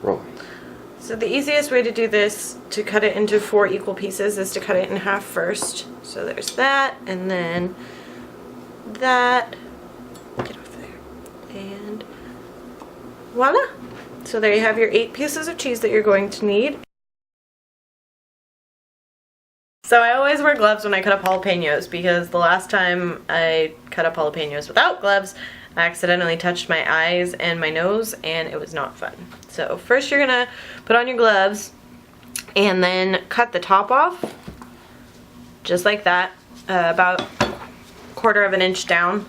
Roll. So the easiest way to do this, to cut it into 4 equal pieces, is to cut it in half first. So there's that, and then that. Get off there. And voila! So there you have your 8 pieces of cheese that you're going to need. So I always wear gloves when I cut up jalapenos, because the last time I cut up jalapenos without gloves, I accidentally touched my eyes and my nose, and it was not fun. So first you're gonna put on your gloves and then cut the top off, just like that, about 1/4 of an inch down,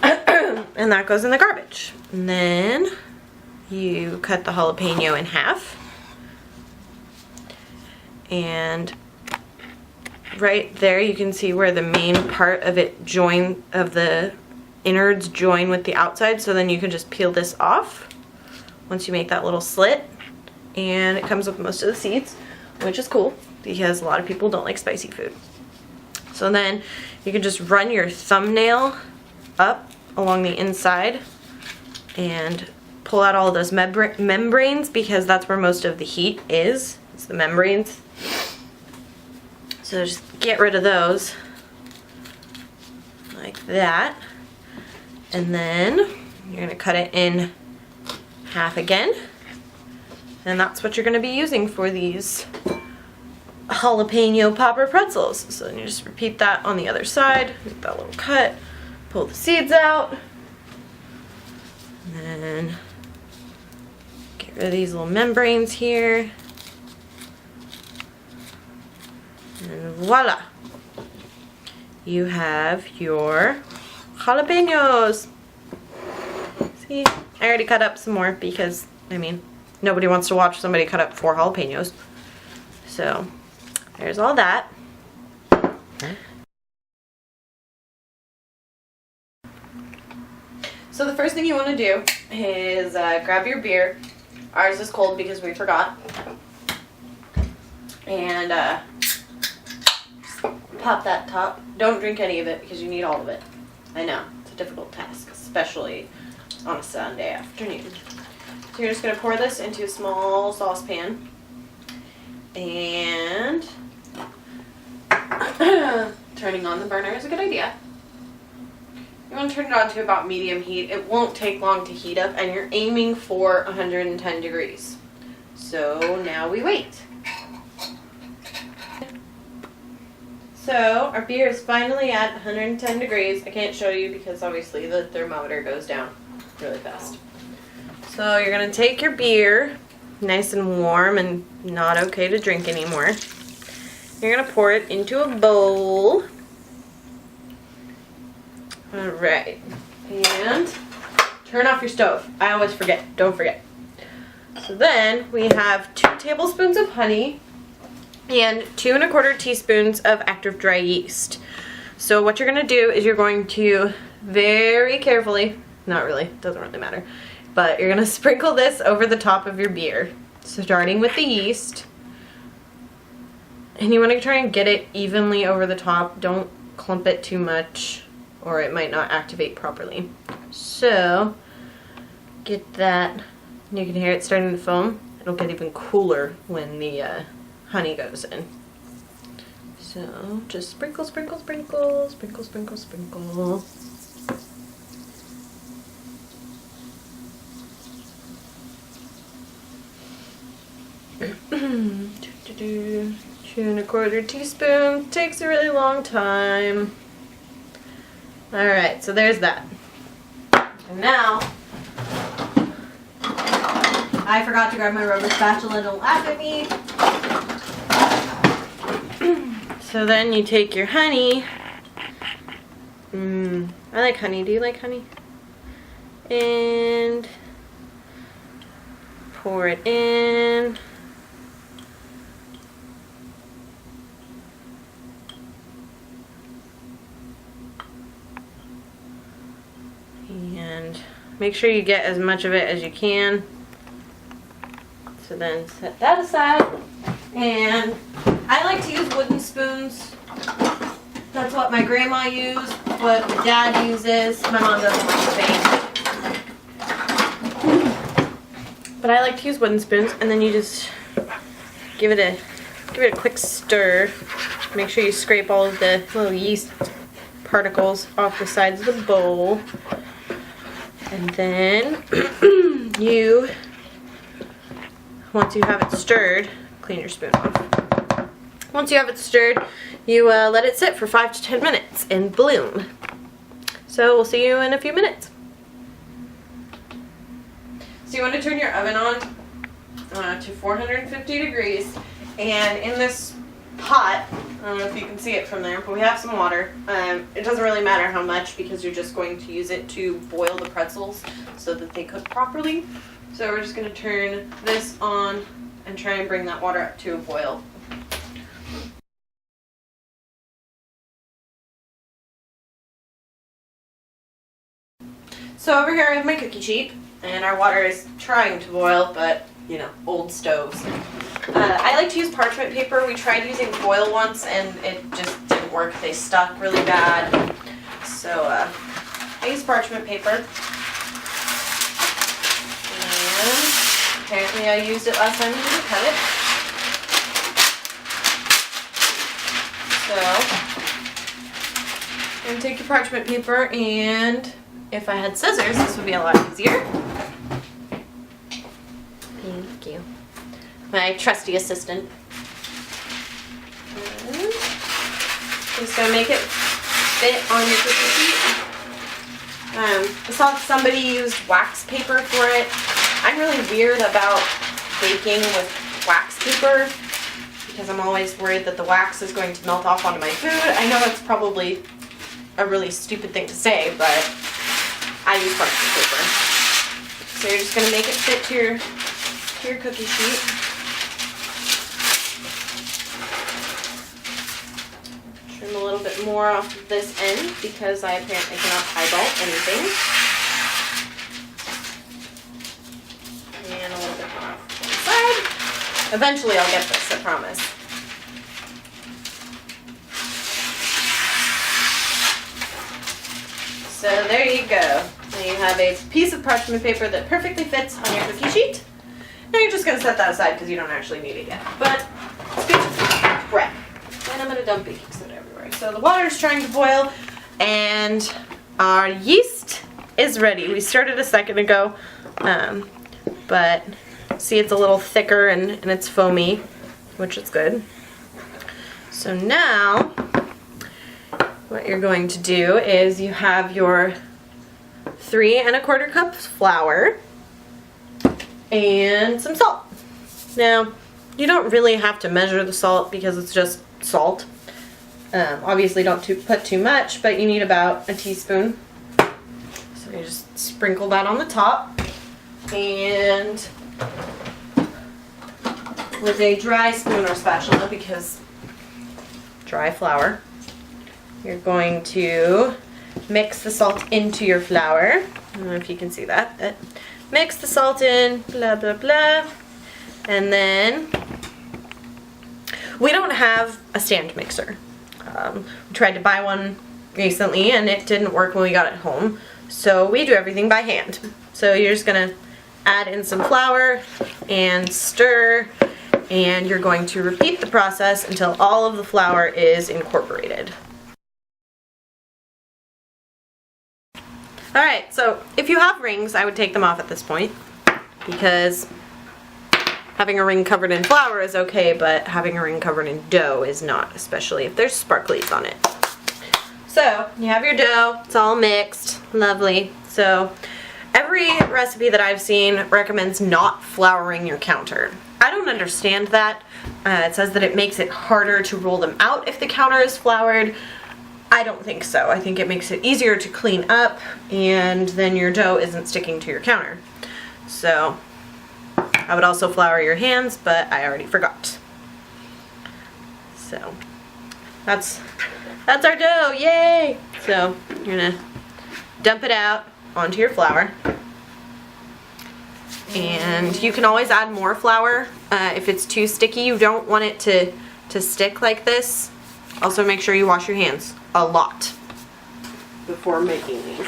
and that goes in the garbage. And then you cut the jalapeno in half, and right there you can see where the main part of it the innards join with the outside, so then you can just peel this off once you make that little slit, and it comes with most of the seeds, which is cool because a lot of people don't like spicy food. So then you can just run your thumbnail up along the inside and pull out all of those membranes, because that's where most of the heat is. It's the membranes. So just get rid of those like that. And then you're going to cut it in half again. And that's what you're going to be using for these jalapeno popper pretzels. So then you just repeat that on the other side. Make that little cut. Pull the seeds out. And then get rid of these little membranes here. And voila! You have your jalapenos. See, I already cut up some more because, I mean, nobody wants to watch somebody cut up 4 jalapenos. So, there's all that. So the first thing you want to do is grab your beer. Ours is cold because we forgot. And pop that top. Don't drink any of it because you need all of it. I know, it's a difficult task, especially on a Sunday afternoon. So you're just going to pour this into a small saucepan. And turning on the burner is a good idea. You want to turn it on to about medium heat. It won't take long to heat up, and you're aiming for 110 degrees. So now we wait. So our beer is finally at 110 degrees. I can't show you because obviously the thermometer goes down really fast. So you're going to take your beer, nice and warm and not okay to drink anymore. You're going to pour it into a bowl. Alright. And turn off your stove. I always forget. Don't forget. So then we have 2 tablespoons of honey and 2 1/4 teaspoons of active dry yeast. So what you're going to do is you're going to very carefully, not really, doesn't really matter, but you're going to sprinkle this over the top of your beer. So starting with the yeast, and you want to try and get it evenly over the top. Don't clump it too much or it might not activate properly. So get that, you can hear it starting to foam. It'll get even cooler when the honey goes in. So just sprinkle, sprinkle, sprinkle, sprinkle, sprinkle, sprinkle. Two 1/4 teaspoons. Takes a really long time. Alright, so there's that. And now, I forgot to grab my rubber spatula, don't laugh at me. So then you take your honey. I like honey. Do you like honey? And pour it in. And make sure you get as much of it as you can. So then set that aside. And I like to use wooden spoons. That's what my grandma used, what my dad uses. My mom doesn't like to bake. but I like to use wooden spoons, and then you just give it a quick stir. Make sure you scrape all of the little yeast particles off the sides of the bowl. And then once you have it stirred, clean your spoon off. Once you have it stirred, you let it sit for 5 to 10 minutes and bloom. So we'll see you in a few minutes. So you want to turn your oven on to 450 degrees, and in this pot, I don't know if you can see it from there, but we have some water. It doesn't really matter how much because you're just going to use it to boil the pretzels so that they cook properly. So we're just going to turn this on and try and bring that water up to a boil. So over here I have my cookie sheet, and our water is trying to boil, but you know, old stoves. I like to use parchment paper. We tried using foil once and it just didn't work. They stuck really bad. So I use parchment paper. And apparently I used it last time and didn't cut it. So I'm going to take your parchment paper, and if I had scissors, this would be a lot easier. Thank you. My trusty assistant. And just gonna make it fit on your cookie sheet. I saw somebody used wax paper for it. I'm really weird about baking with wax paper because I'm always worried that the wax is going to melt off onto my food. I know that's probably a really stupid thing to say, but I use parchment paper. So you're just gonna make it fit to your cookie sheet. Trim a little bit more off of this end because I apparently cannot eyeball anything. And a little bit more off one side. Eventually I'll get this, I promise. So there you go. Now you have a piece of parchment paper that perfectly fits on your cookie sheet. Now you're just going to set that aside because you don't actually need it yet. But it's good to prep. And I'm going to dump baking soda everywhere. So the water is trying to boil and our yeast is ready. We started a second ago, but see, it's a little thicker and it's foamy, which is good. So now what you're going to do is you have your 3 1/4 cups flour and some salt. Now, you don't really have to measure the salt because it's just salt. Obviously don't put too much, but you need about a teaspoon. So you just sprinkle that on the top, and with a dry spoon or spatula, because dry flour, you're going to mix the salt into your flour. I don't know if you can see that. Mix the salt in, blah, blah, blah. And then, we don't have a stand mixer. We tried to buy one recently and it didn't work when we got it home. So we do everything by hand. So you're just gonna add in some flour and stir, and you're going to repeat the process until all of the flour is incorporated. Alright, so if you have rings, I would take them off at this point, because having a ring covered in flour is okay, but having a ring covered in dough is not, especially if there's sparklies on it. So, you have your dough, it's all mixed, lovely. So, every recipe that I've seen recommends not flouring your counter. I don't understand that. It says that it makes it harder to roll them out if the counter is floured. I don't think so. I think it makes it easier to clean up, and then your dough isn't sticking to your counter. So, I would also flour your hands, but I already forgot. So, that's our dough, yay! So, you're gonna dump it out onto your flour. And you can always add more flour if it's too sticky. You don't want it to stick like this. Also, make sure you wash your hands a lot before making these.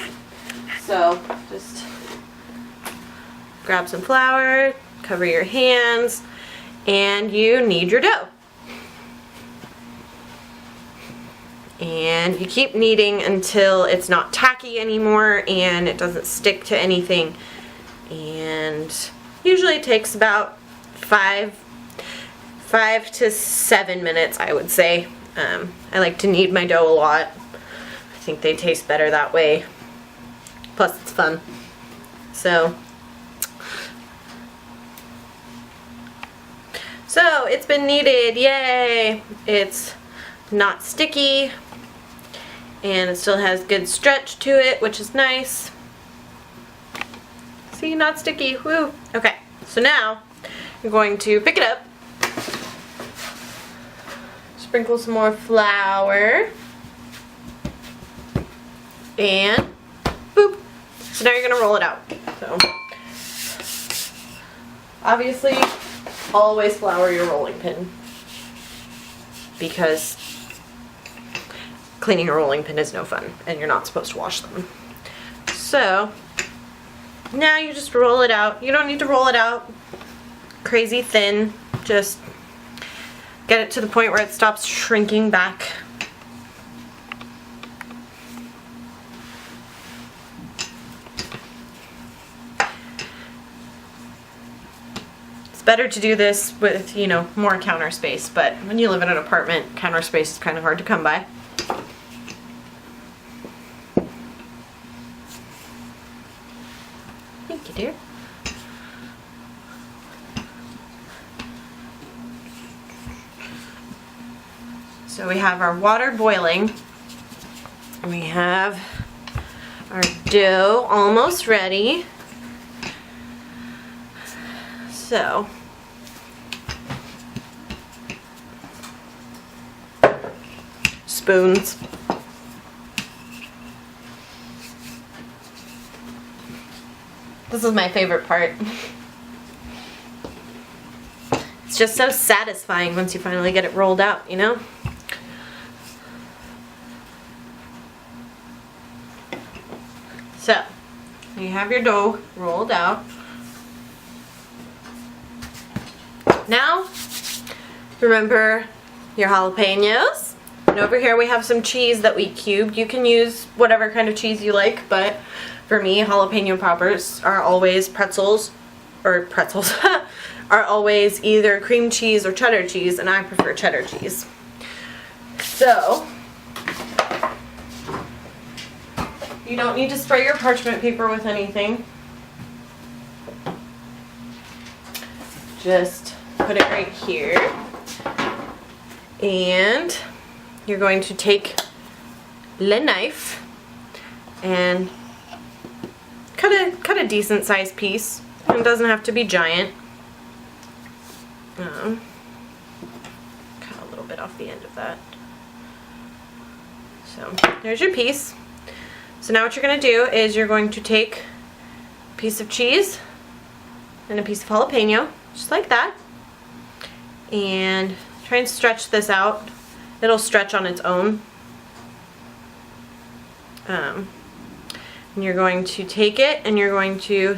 So, just grab some flour, cover your hands, and you knead your dough. And you keep kneading until it's not tacky anymore and it doesn't stick to anything. And usually it takes about 5 to 7 minutes, I would say. I like to knead my dough a lot. I think they taste better that way. Plus it's fun. So it's been kneaded, yay! It's not sticky and it still has good stretch to it, which is nice. See, not sticky, woo! Okay, so now you're going to pick it up, sprinkle some more flour, and boop! So now you're gonna roll it out. So obviously, always flour your rolling pin, because cleaning a rolling pin is no fun and you're not supposed to wash them. So now you just roll it out. You don't need to roll it out crazy thin. Just get it to the point where it stops shrinking back. It's better to do this with, you know, more counter space, but when you live in an apartment, counter space is kind of hard to come by. Thank you, dear. So we have our water boiling. We have our dough almost ready. So spoons. This is my favorite part. It's just so satisfying once you finally get it rolled out, you know? So, you have your dough rolled out. Now, remember your jalapenos. And over here we have some cheese that we cubed. You can use whatever kind of cheese you like, but for me, jalapeno poppers are always pretzels, are always either cream cheese or cheddar cheese, and I prefer cheddar cheese. So, you don't need to spray your parchment paper with anything. Just put it right here. And you're going to take the knife and cut a decent sized piece. It doesn't have to be giant. Cut a little bit off the end of that. So there's your piece. So now what you're going to do is you're going to take a piece of cheese and a piece of jalapeno, just like that, and try and stretch this out. It'll stretch on its own. And you're going to take it and you're going to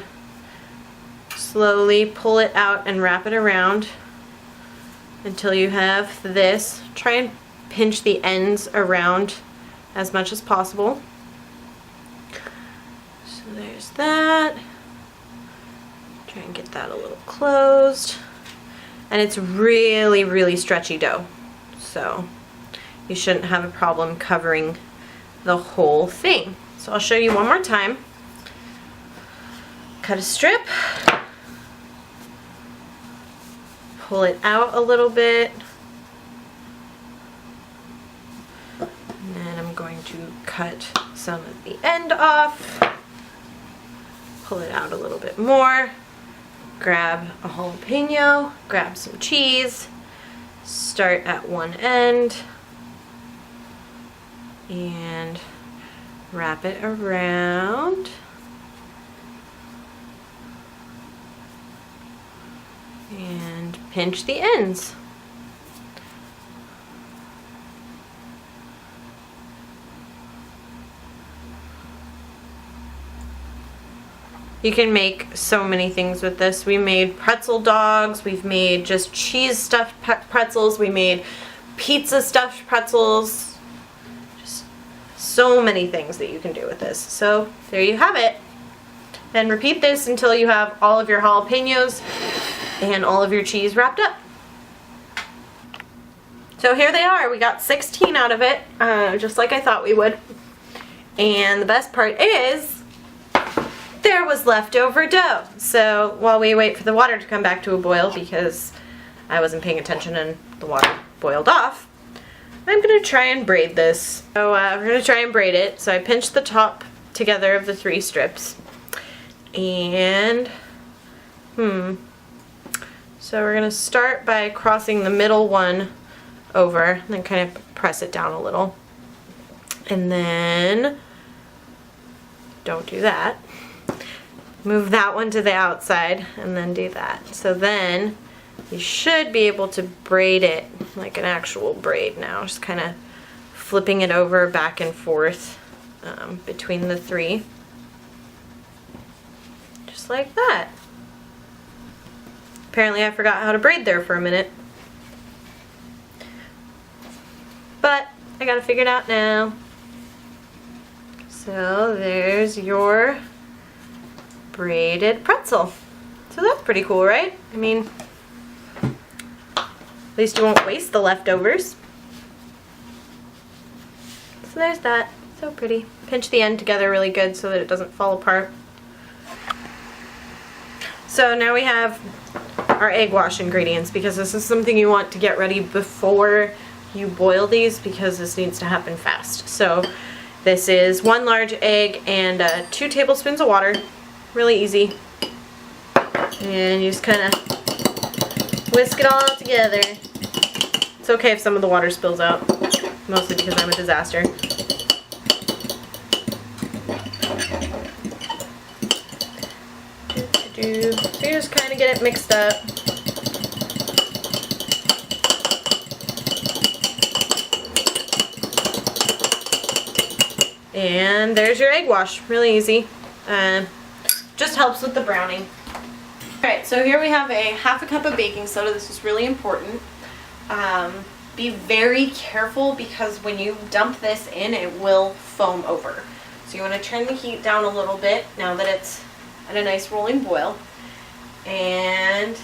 slowly pull it out and wrap it around until you have this. Try and pinch the ends around as much as possible. So there's that. Try and get that a little closed. And it's really, really stretchy dough. So you shouldn't have a problem covering the whole thing. So I'll show you one more time. Cut a strip. Pull it out a little bit. And then I'm going to cut some of the end off. Pull it out a little bit more. Grab a jalapeno, grab some cheese, start at one end, and wrap it around. And pinch the ends. You can make so many things with this. We made pretzel dogs, we've made just cheese stuffed pretzels, we made pizza stuffed pretzels. Just so many things that you can do with this. So there you have it. And repeat this until you have all of your jalapenos and all of your cheese wrapped up. So here they are. We got 16 out of it, just like I thought we would. And the best part is, there was leftover dough. So while we wait for the water to come back to a boil, because I wasn't paying attention and the water boiled off, I'm gonna try and braid this. So we're gonna try and braid it. So I pinched the top together of the 3 strips. And, so we're gonna start by crossing the middle one over, and then kind of press it down a little. And then, don't do that. Move that one to the outside and then do that. So then you should be able to braid it like an actual braid now. Just kind of flipping it over back and forth between the 3. Just like that. Apparently I forgot how to braid there for a minute. But I got it figured out now. So there's your braided pretzel. So that's pretty cool, right? I mean, at least you won't waste the leftovers. So there's that. So pretty. Pinch the end together really good so that it doesn't fall apart. So now we have our egg wash ingredients, because this is something you want to get ready before you boil these, because this needs to happen fast. So this is 1 large egg and 2 tablespoons of water. Really easy. And you just kind of whisk it all together. It's okay if some of the water spills out, mostly because I'm a disaster. So you just kind of get it mixed up. And there's your egg wash. Really easy. Just helps with the browning. Alright, so here we have a 1/2 cup of baking soda. This is really important. Be very careful, because when you dump this in, it will foam over. So you want to turn the heat down a little bit now that it's at a nice rolling boil. And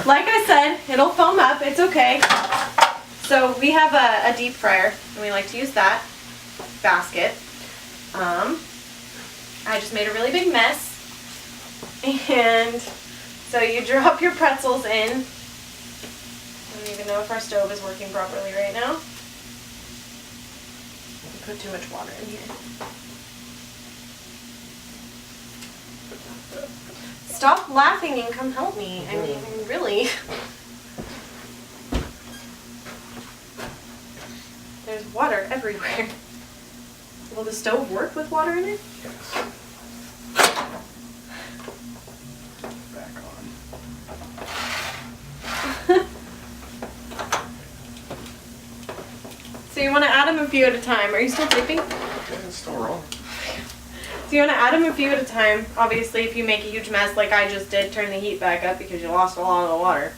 like I said, it'll foam up. It's okay. So we have a deep fryer, and we like to use that basket. I just made a really big mess, and so you drop your pretzels in. I don't even know if our stove is working properly right now. I put too much water in here. Stop laughing and come help me. I mean, really. There's water everywhere. Will the stove work with water in it? Yes. Back on. So you want to add them a few at a time. Are you still taping? Okay, it's still rolling. So you want to add them a few at a time. Obviously, if you make a huge mess like I just did, turn the heat back up because you lost a lot of the water.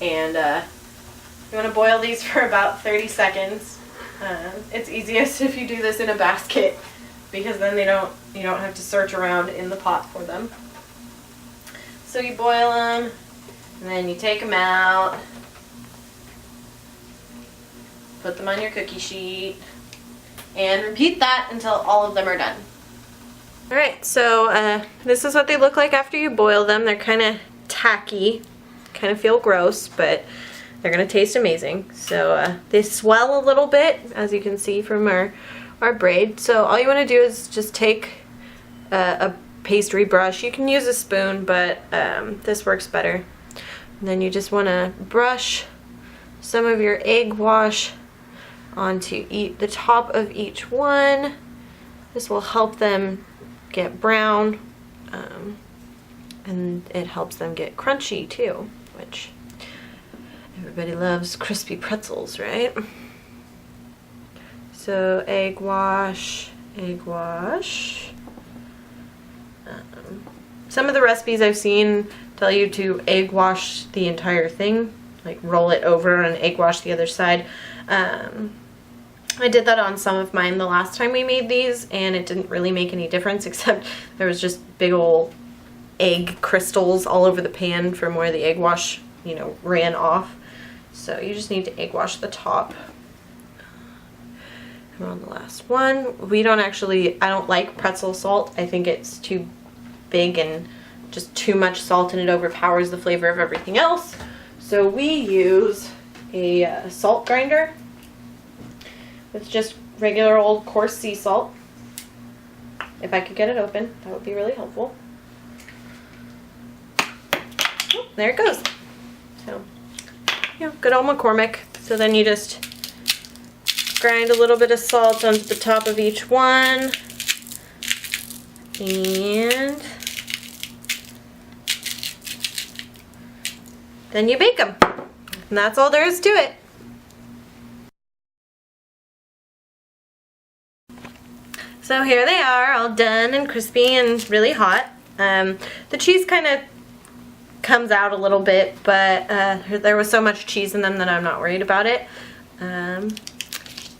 And you want to boil these for about 30 seconds. It's easiest if you do this in a basket, because then you don't have to search around in the pot for them. So you boil them, and then you take them out, put them on your cookie sheet, and repeat that until all of them are done. Alright, so this is what they look like after you boil them. They're kind of tacky, kind of feel gross, but they're going to taste amazing. So they swell a little bit, as you can see from our braid. So all you want to do is just take a pastry brush. You can use a spoon, but this works better. And then you just want to brush some of your egg wash onto the top of each one. This will help them get brown, and it helps them get crunchy too, which everybody loves crispy pretzels, right? So egg wash, egg wash. Some of the recipes I've seen tell you to egg wash the entire thing, like roll it over and egg wash the other side. I did that on some of mine the last time we made these, and it didn't really make any difference, except there was just big old egg crystals all over the pan from where the egg wash, you know, ran off. So you just need to egg wash the top. We're on the last one. We don't actually, I don't like pretzel salt. I think it's too big and just too much salt, and it overpowers the flavor of everything else. So we use a salt grinder with just regular old coarse sea salt. If I could get it open, that would be really helpful. Oh, there it goes. So, yeah, good old McCormick. So then you just grind a little bit of salt onto the top of each one. And then you bake them. And that's all there is to it. So here they are, all done and crispy and really hot. The cheese kind of comes out a little bit, but there was so much cheese in them that I'm not worried about it.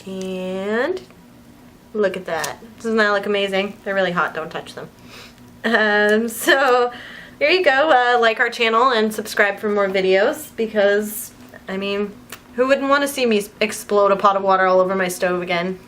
And look at that. Doesn't that look amazing? They're really hot, don't touch them. So here you go. Like our channel and subscribe for more videos, because, I mean, who wouldn't want to see me explode a pot of water all over my stove again?